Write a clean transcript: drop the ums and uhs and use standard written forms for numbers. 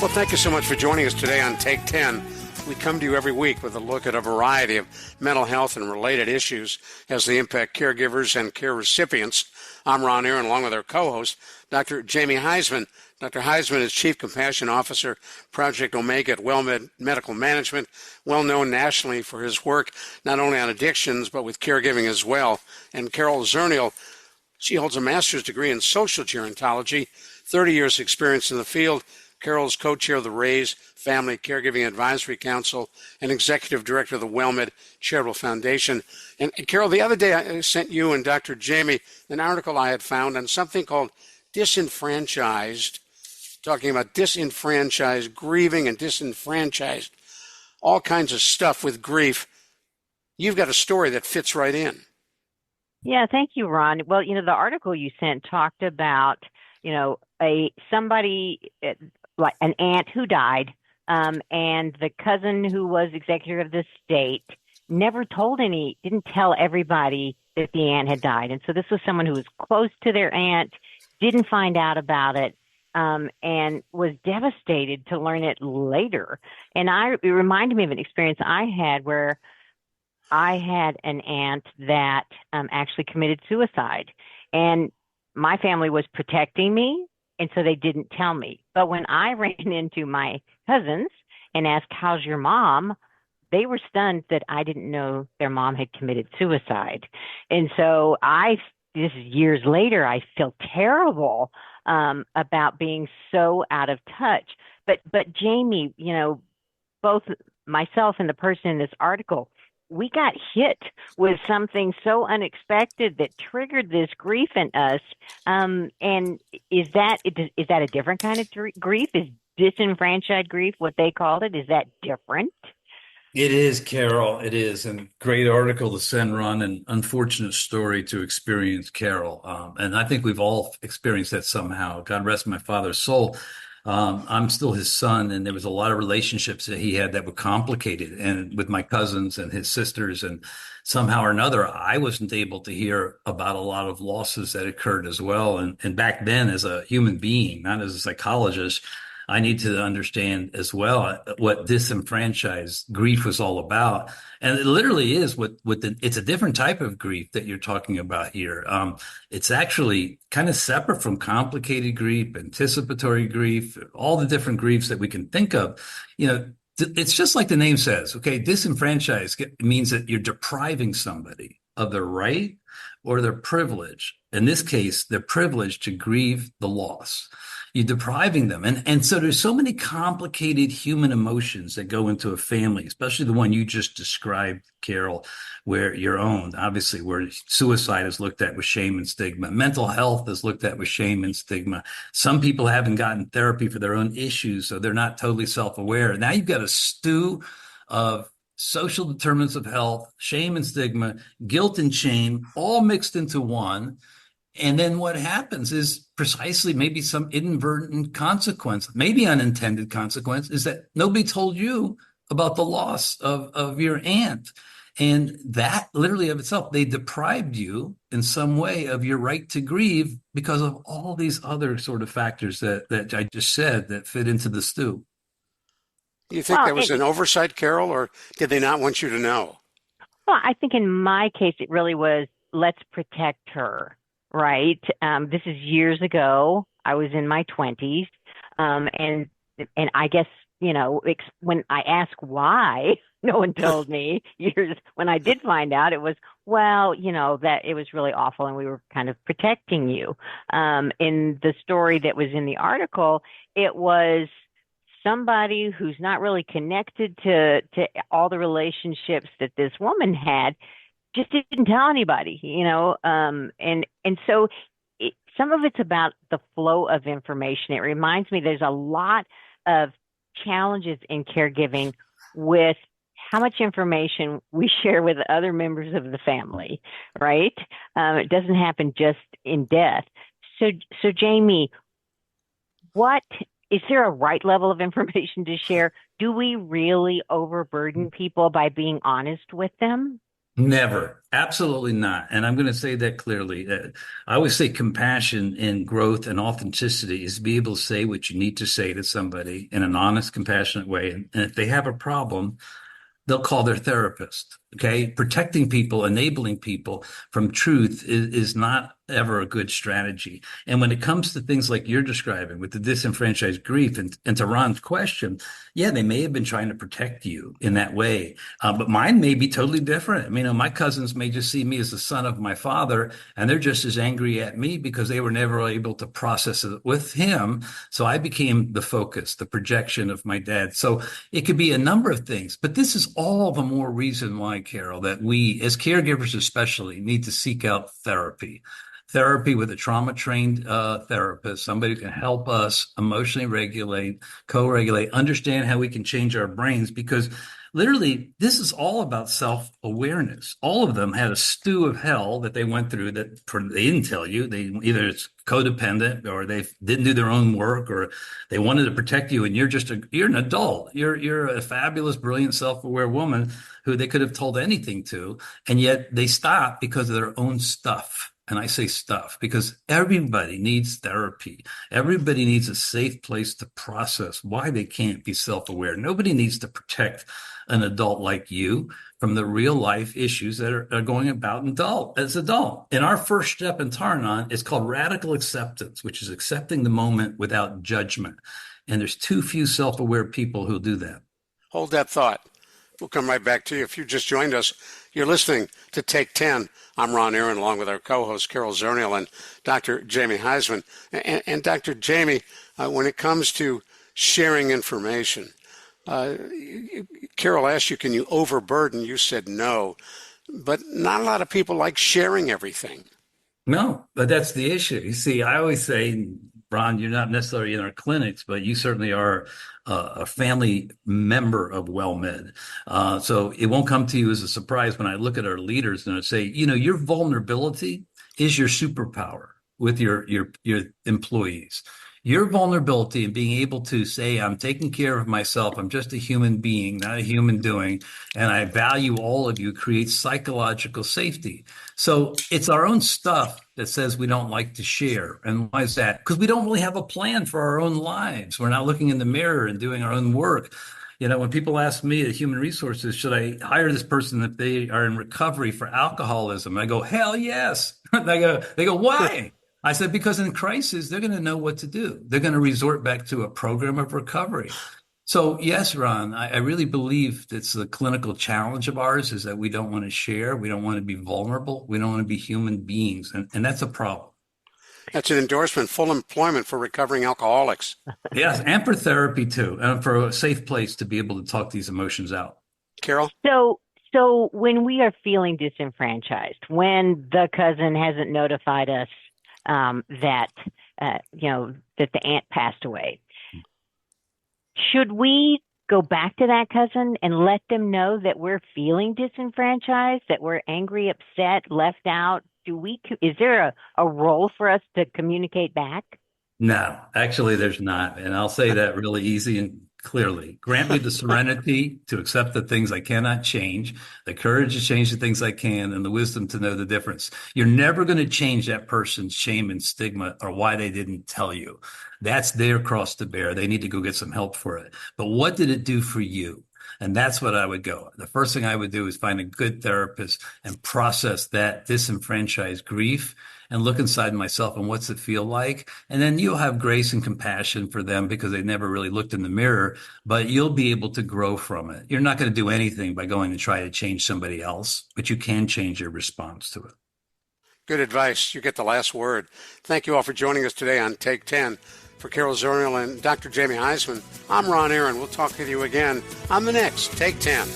Well, thank you so much for joining us today on Take 10. We come to you every week with a look at a variety of mental health and related issues as they impact caregivers and care recipients. I'm Ron Aaron, along with our co-host, Dr. Jamie Huysman. Dr. Huysman is Chief Compassion Officer, Project Omega at WellMed Medical Management, well known nationally for his work not only on addictions but with caregiving as well. And Carol Zernial, she holds a master's degree in social gerontology, 30 years experience in the field. Carol is co-chair of the RAISE Family Caregiving Advisory Council and executive director of the WellMed Charitable Foundation. And Carol, the other day I sent you and Dr. Jamie an article I had found on something called Disenfranchised, talking about disenfranchised, grieving and disenfranchised, all kinds of stuff with grief. You've got a story that fits right in. Yeah, thank you, Ron. Well, the article you sent talked about, somebody like an aunt who died, and the cousin who was executor of the estate didn't tell everybody that the aunt had died. And so this was someone who was close to their aunt, didn't find out about it, and was devastated to learn it later. And it reminded me of an experience I had where I had an aunt that actually committed suicide. And my family was protecting me, and so they didn't tell me. But when I ran into my cousins and asked, "How's your mom?" they were stunned that I didn't know their mom had committed suicide. And so this is years later, I feel terrible about being so out of touch. But Jamie, both myself and the person in this article, we got hit with something so unexpected that triggered this grief in us. And is that a different kind of grief? Is disenfranchised grief what they called it? Is that different? It is, Carol. It is. And great article to send, Ron, and unfortunate story to experience, Carol. And I think we've all experienced that somehow. God rest my father's soul. I'm still his son, and there was a lot of relationships that he had that were complicated, and with my cousins and his sisters, and somehow or another, I wasn't able to hear about a lot of losses that occurred as well. And back then, as a human being, not as a psychologist, I need to understand as well what disenfranchised grief was all about. And it literally is it's a different type of grief that you're talking about here. It's actually kind of separate from complicated grief, anticipatory grief, all the different griefs that we can think of. It's just like the name says, okay, disenfranchised means that you're depriving somebody of their right or their privilege. In this case, their privilege to grieve the loss. You're depriving them. And so there's so many complicated human emotions that go into a family, especially the one you just described, Carol, where your own, obviously, where suicide is looked at with shame and stigma. Mental health is looked at with shame and stigma. Some people haven't gotten therapy for their own issues, so they're not totally self-aware. Now you've got a stew of social determinants of health, shame and stigma, guilt and shame, all mixed into one. And then what happens is precisely maybe some inadvertent consequence, maybe unintended consequence, is that nobody told you about the loss of your aunt. And that literally of itself, they deprived you in some way of your right to grieve because of all these other sort of factors that I just said that fit into the stew. Do you think there was an oversight, Carol, or did they not want you to know? Well, I think in my case, it really was, let's protect her. Right. This is years ago. I was in my 20s. And I guess, when I asked why, no one told me. When I did find out, it was, that it was really awful and we were kind of protecting you. In the story that was in the article, it was somebody who's not really connected to all the relationships that this woman had, just didn't tell anybody, and so some of it's about the flow of information. It reminds me there's a lot of challenges in caregiving with how much information we share with other members of the family, right? It doesn't happen just in death. So Jamie, is there a right level of information to share? Do we really overburden people by being honest with them? Never. Absolutely not. And I'm going to say that clearly. I always say compassion and growth and authenticity is to be able to say what you need to say to somebody in an honest, compassionate way. And if they have a problem, they'll call their therapist. Okay. Protecting people, enabling people from truth is not ever a good strategy. And when it comes to things like you're describing with the disenfranchised grief and to Ron's question, yeah, they may have been trying to protect you in that way. But mine may be totally different. I mean, my cousins may just see me as the son of my father, and they're just as angry at me because they were never able to process it with him. So I became the focus, the projection of my dad. So it could be a number of things, but this is all the more reason why, Carol, that we as caregivers especially need to seek out therapy with a trauma-trained therapist, somebody who can help us emotionally regulate, co-regulate, understand how we can change our brains, because literally this is all about self-awareness. All of them had a stew of hell that they went through that they didn't tell you. They either it's codependent or they didn't do their own work or they wanted to protect you, and you're an adult. You're a fabulous, brilliant, self-aware woman who they could have told anything to, and yet they stopped because of their own stuff. And I say stuff because everybody needs therapy. Everybody needs a safe place to process why they can't be self-aware. Nobody needs to protect an adult like you from the real life issues that are going about as adult. And our first step in Tar-Anon is called radical acceptance, which is accepting the moment without judgment. And there's too few self-aware people who do that. Hold that thought. We'll come right back to you. If you just joined us, you're listening to Take 10. I'm Ron Aaron, along with our co-host, Carol Zernial, and Dr. Jamie Huysman. And Dr. Jamie, when it comes to sharing information, Carol asked you, can you overburden? You said no. But not a lot of people like sharing everything. No, but that's the issue. You see, I always say, Ron, you're not necessarily in our clinics, but you certainly are a family member of WellMed. So it won't come to you as a surprise when I look at our leaders and I say, your vulnerability is your superpower with your employees. Your vulnerability in being able to say, I'm taking care of myself. I'm just a human being, not a human doing. And I value all of you creates psychological safety. So it's our own stuff that says we don't like to share. And why is that? Because we don't really have a plan for our own lives. We're not looking in the mirror and doing our own work. When people ask me at Human Resources, should I hire this person if they are in recovery for alcoholism? I go, hell yes. They go, why? I said, because in crisis, they're going to know what to do. They're going to resort back to a program of recovery. So yes, Ron, I really believe it's the clinical challenge of ours is that we don't want to share. We don't want to be vulnerable. We don't want to be human beings. And that's a problem. That's an endorsement, full employment for recovering alcoholics. Yes, and for therapy too, and for a safe place to be able to talk these emotions out. Carol? So when we are feeling disenfranchised, when the cousin hasn't notified us that the aunt passed away, should we go back to that cousin and let them know that we're feeling disenfranchised, that we're angry, upset, left out? Is there a role for us to communicate back? No, actually there's not. And I'll say that really easy and clearly. Grant me the serenity to accept the things I cannot change, the courage to change the things I can, and the wisdom to know the difference. You're never going to change that person's shame and stigma or why they didn't tell you. That's their cross to bear. They need to go get some help for it. But what did it do for you? And that's what I would go. The first thing I would do is find a good therapist and process that disenfranchised grief and look inside myself and what's it feel like. And then you'll have grace and compassion for them because they never really looked in the mirror, but you'll be able to grow from it. You're not going to do anything by going to try to change somebody else, but you can change your response to it. Good advice. You get the last word. Thank you all for joining us today on Take 10. For Carol Zernial and Dr. Jamie Huysman, I'm Ron Aaron. We'll talk with you again on the next Take 10.